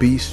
20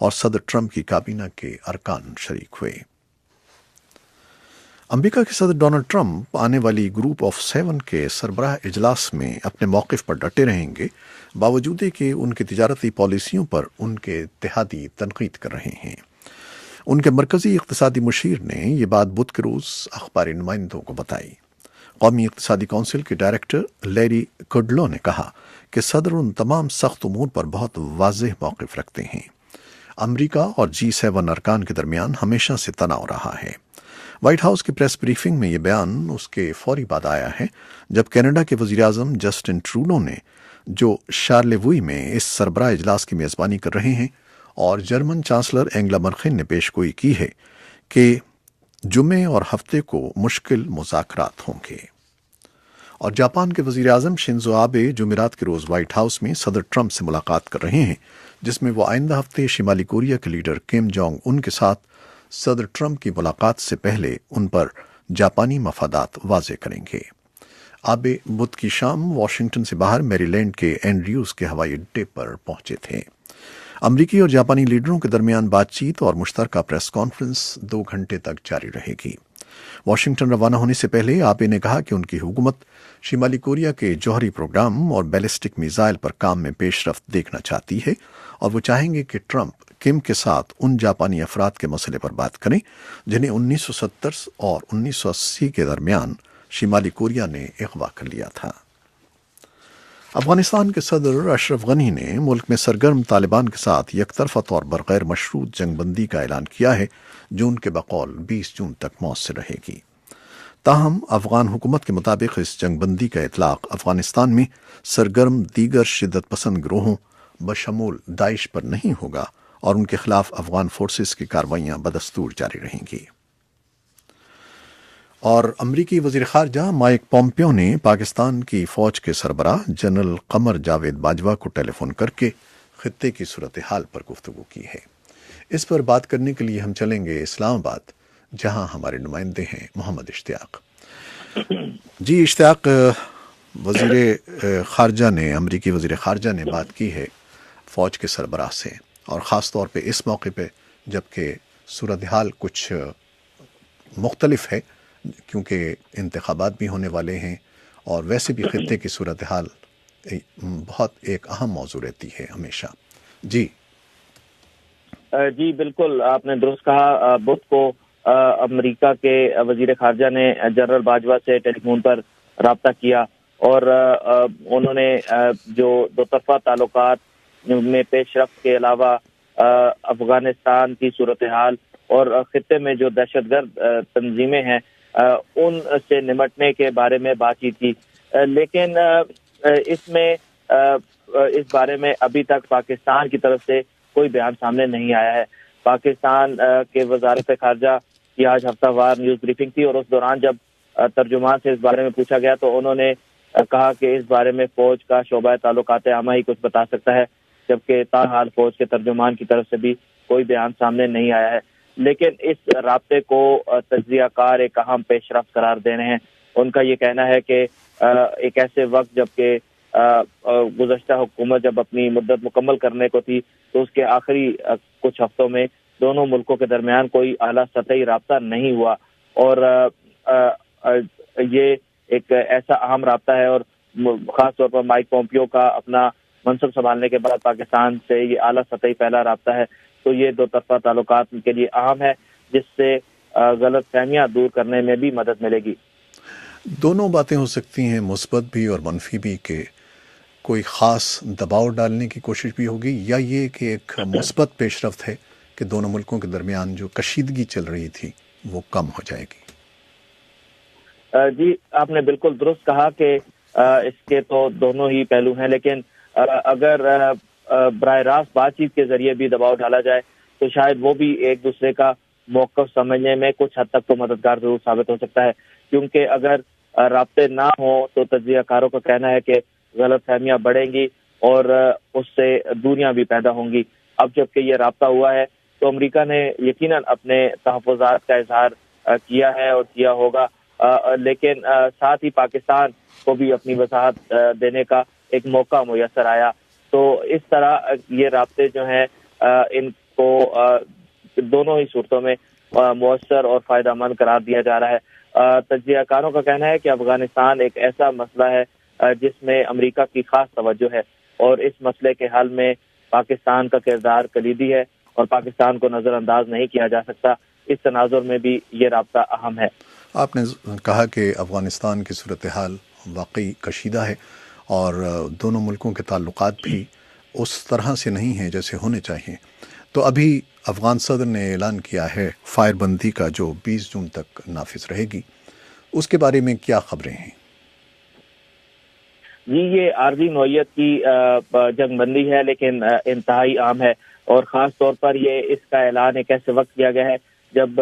اور صدر ٹرمپ کی کابینہ کے ارکان شریک ہوئے۔ امریکہ کے صدر ڈونلڈ ٹرمپ آنے والی گروپ آف 7 کے سربراہ اجلاس میں اپنے موقف پر ڈٹے رہیں گے، باوجود کہ ان کی تجارتی پالیسیوں پر ان کے اتحادی تنقید کر رہے ہیں۔ ان کے مرکزی اقتصادی مشیر نے یہ بات بدھ کے روز اخباری نمائندوں کو بتائی۔ قومی اقتصادی کونسل کے ڈائریکٹر لیری کڈلو نے کہا کہ صدر ان تمام سخت امور پر بہت واضح موقف رکھتے ہیں۔ امریکہ اور G7 ارکان کے درمیان ہمیشہ سے تناؤ رہا ہے۔ وائٹ ہاؤس کی پریس بریفنگ میں یہ بیان اس کے فوری بعد آیا ہے جب کینیڈا کے وزیر اعظم جسٹن ٹروڈو نے، جو شارلیوئی میں اس سربراہ اجلاس کی میزبانی کر رہے ہیں، اور جرمن چانسلر اینگلا مرکل نے پیش گوئی کی ہے کہ جمعے اور ہفتے کو مشکل مذاکرات ہوں گے۔ اور جاپان کے وزیر اعظم شنزو آبے جمعرات کے روز وائٹ ہاؤس میں صدر ٹرمپ سے ملاقات کر رہے ہیں، جس میں وہ آئندہ ہفتے شمالی کوریا کے لیڈر کم جونگ ان کے ساتھ صدر ٹرمپ کی ملاقات سے پہلے ان پر جاپانی مفادات واضح کریں گے۔ آبے بدھ کی شام واشنگٹن سے باہر میری لینڈ کے اینڈریوز کے ہوائی اڈے پر پہنچے تھے۔ امریکی اور جاپانی لیڈروں کے درمیان بات چیت اور مشترکہ پریس کانفرنس 2 گھنٹے تک جاری رہے گی۔ واشنگٹن روانہ ہونے سے پہلے آبے نے کہا کہ ان کی حکومت شمالی کوریا کے جوہری پروگرام اور بیلسٹک میزائل پر کام میں پیش رفت دیکھنا چاہتی ہے، اور وہ چاہیں گے کہ ٹرمپ کم کے ساتھ ان جاپانی افراد کے مسئلے پر بات کریں جنہیں 1970 اور 1980 کے درمیان شمالی کوریا نے اغوا کر لیا تھا۔ افغانستان کے صدر اشرف غنی نے ملک میں سرگرم طالبان کے ساتھ یک طرفہ طور پر غیر مشروط جنگ بندی کا اعلان کیا ہے، جو ان کے بقول 20 جون تک مؤثر رہے گی۔ تاہم افغان حکومت کے مطابق اس جنگ بندی کا اطلاق افغانستان میں سرگرم دیگر شدت پسند گروہوں بشمول داعش پر نہیں ہوگا، اور ان کے خلاف افغان فورسز کی کارروائیاں بدستور جاری رہیں گی۔ اور امریکی وزیر خارجہ مائک پومپیو نے پاکستان کی فوج کے سربراہ جنرل قمر جاوید باجوہ کو ٹیلی فون کر کے خطے کی صورتحال پر گفتگو کی ہے۔ اس پر بات کرنے کے لیے ہم چلیں گے اسلام آباد، جہاں ہمارے نمائندے ہیں محمد اشتیاق۔ جی اشتیاق، وزیر خارجہ نے، امریکی وزیر خارجہ نے بات کی ہے فوج کے سربراہ سے، اور خاص طور پہ اس موقع پہ جبکہ صورتحال کچھ مختلف ہے، کیونکہ انتخابات بھی ہونے والے ہیں، اور ویسے بھی خطے کی صورتحال بہت ایک اہم موضوع رہتی ہے ہمیشہ۔ جی جی بالکل، آپ نے درست کہا۔ بدھ کو امریکہ کے وزیر خارجہ نے جنرل باجوہ سے ٹیلی فون پر رابطہ کیا، اور انہوں نے جو دو طرفہ تعلقات میں پیش رفت کے علاوہ افغانستان کی صورتحال اور خطے میں جو دہشت گرد تنظیمیں ہیں ان سے نمٹنے کے بارے میں بات چیت کی، لیکن اس میں اس بارے میں ابھی تک پاکستان کی طرف سے کوئی بیان سامنے نہیں آیا ہے۔ پاکستان کے وزارت خارجہ کی آج ہفتہ وار نیوز بریفنگ تھی، اور اس دوران جب ترجمان سے اس بارے میں پوچھا گیا تو انہوں نے کہا کہ اس بارے میں فوج کا شعبہ تعلقات عامہ ہی کچھ بتا سکتا ہے، جبکہ تاحال فوج کے ترجمان کی طرف سے بھی کوئی بیان سامنے نہیں آیا ہے۔ لیکن اس رابطے کو تجزیہ کار ایک اہم پیش رفت قرار دے رہے ہیں۔ ان کا یہ کہنا ہے کہ ایک ایسے وقت جبکہ گزشتہ حکومت جب اپنی مدت مکمل کرنے کو تھی تو اس کے آخری کچھ ہفتوں میں دونوں ملکوں کے درمیان کوئی اعلیٰ سطحی رابطہ نہیں ہوا، اور یہ ایک ایسا اہم رابطہ ہے، اور خاص طور پر مائک پومپیو کا اپنا منصب سنبھالنے کے بعد پاکستان سے یہ اعلیٰ سطحی پہلا رابطہ ہے، تو یہ دو طرفہ تعلقات کے لیے اہم ہے، جس سے غلط فہمیاں دور کرنے میں بھی مدد ملے گی۔ دونوں باتیں ہو سکتی ہیں، مثبت بھی اور منفی بھی، کہ کوئی خاص دباؤ ڈالنے کی کوشش بھی ہوگی، یا یہ کہ ایک مثبت پیش رفت ہے کہ دونوں ملکوں کے درمیان جو کشیدگی چل رہی تھی وہ کم ہو جائے گی۔ جی آپ نے بالکل درست کہا کہ اس کے تو دونوں ہی پہلو ہیں، لیکن اگر براہ راست بات چیت کے ذریعے بھی دباؤ ڈالا جائے تو شاید وہ بھی ایک دوسرے کا موقف سمجھنے میں کچھ حد تک تو مددگار ضرور ثابت ہو سکتا ہے، کیونکہ اگر رابطے نہ ہوں تو تجزیہ کاروں کا کہنا ہے کہ غلط فہمیاں بڑھیں گی اور اس سے دوریاں بھی پیدا ہوں گی۔ اب جبکہ یہ رابطہ ہوا ہے تو امریکہ نے یقیناً اپنے تحفظات کا اظہار کیا ہے اور کیا ہوگا، لیکن ساتھ ہی پاکستان کو بھی اپنی وضاحت دینے کا ایک موقع میسر آیا۔ تو اس طرح یہ رابطے جو ہیں کو دونوں ہی صورتوں میں مؤثر اور فائدہ مند قرار دیا جا رہا ہے۔ تجزیہ کاروں کا کہنا ہے کہ افغانستان ایک ایسا مسئلہ ہے جس میں امریکہ کی خاص توجہ ہے، اور اس مسئلے کے حل میں پاکستان کا کردار کلیدی ہے اور پاکستان کو نظر انداز نہیں کیا جا سکتا۔ اس تناظر میں بھی یہ رابطہ اہم ہے۔ آپ نے کہا کہ افغانستان کی صورتحال واقعی کشیدہ ہے اور دونوں ملکوں کے تعلقات بھی اس طرح سے نہیں ہیں جیسے ہونے چاہیے، تو ابھی افغان صدر نے اعلان کیا ہے فائر بندی کا جو 20 جون تک نافذ رہے گی، اس کے بارے میں کیا خبریں ہیں؟ جی، یہ عارضی نوعیت کی جنگ بندی ہے، لیکن انتہائی عام ہے، اور خاص طور پر یہ اس کا اعلان ایک ایسے وقت کیا گیا ہے جب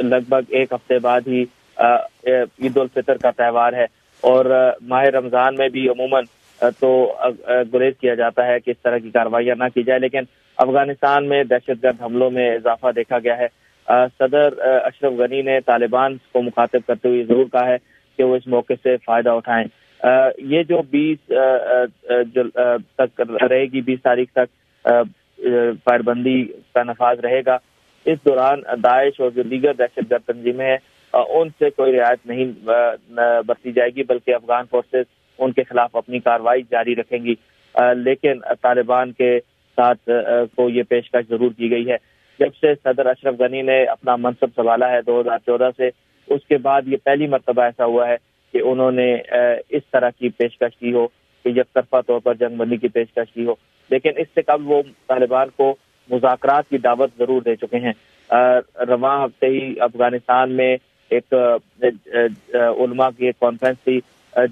لگ بھگ ایک ہفتے بعد ہی عید الفطر کا تہوار ہے، اور ماہ رمضان میں بھی عموماً تو گریز کیا جاتا ہے کہ اس طرح کی کارروائیاں نہ کی جائے، لیکن افغانستان میں دہشت گرد حملوں میں اضافہ دیکھا گیا ہے۔ صدر اشرف غنی نے طالبان کو مخاطب کرتے ہوئے ضرور کہا ہے کہ وہ اس موقع سے فائدہ اٹھائیں۔ یہ جو 20 تک رہے گی، 20 تاریخ تک فائر بندی کا نفاذ رہے گا، اس دوران داعش اور جو دیگر دہشت گرد تنظیمیں ہیں ان سے کوئی رعایت نہیں برتی جائے گی، بلکہ افغان فورسز ان کے خلاف اپنی کارروائی جاری رکھیں گی، لیکن طالبان کے ساتھ کو یہ پیشکش ضرور کی گئی ہے۔ جب سے صدر اشرف غنی نے اپنا منصب سنبھالا ہے 2014 سے، اس کے بعد یہ پہلی مرتبہ ایسا ہوا ہے کہ انہوں نے اس طرح کی پیشکش کی ہو کہ یک طرفہ طور پر جنگ بندی کی پیشکش کی ہو، لیکن اس سے قبل وہ طالبان کو مذاکرات کی دعوت ضرور دے چکے ہیں۔ رواں ہفتے ہی افغانستان میں ایک علماء کی ایک کانفرنس تھی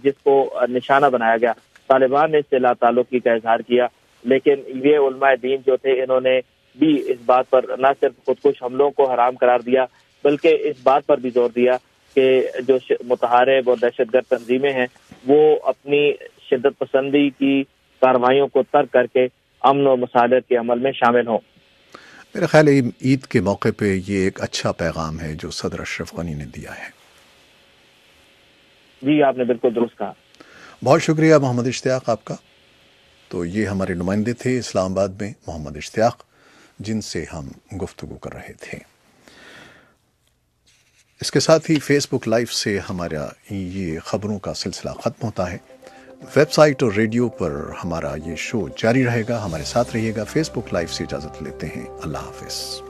جس کو نشانہ بنایا گیا۔ طالبان نے اس سے لا تعلقی کا اظہار کیا، لیکن یہ علماء دین جو تھے انہوں نے بھی اس بات پر نہ صرف خودکش حملوں کو حرام قرار دیا، بلکہ اس بات پر بھی زور دیا کہ جو متحارب اور دہشت گرد تنظیمیں ہیں وہ اپنی شدت پسندی کی کارروائیوں کو ترک کر کے امن و مسالت کے عمل میں شامل ہوں۔ میرا خیال ہے عید کے موقع پہ یہ ایک اچھا پیغام ہے جو صدر اشرف غنی نے دیا ہے۔ جی، آپ نے بالکل درست کہا۔ بہت شکریہ محمد اشتیاق آپ کا۔ تو یہ ہمارے نمائندے تھے اسلام آباد میں محمد اشتیاق، جن سے ہم گفتگو کر رہے تھے۔ اس کے ساتھ ہی فیس بک لائیو سے ہمارا یہ خبروں کا سلسلہ ختم ہوتا ہے۔ ویب سائٹ اور ریڈیو پر ہمارا یہ شو جاری رہے گا، ہمارے ساتھ رہیے گا۔ فیس بک لائیو سے اجازت لیتے ہیں، اللہ حافظ۔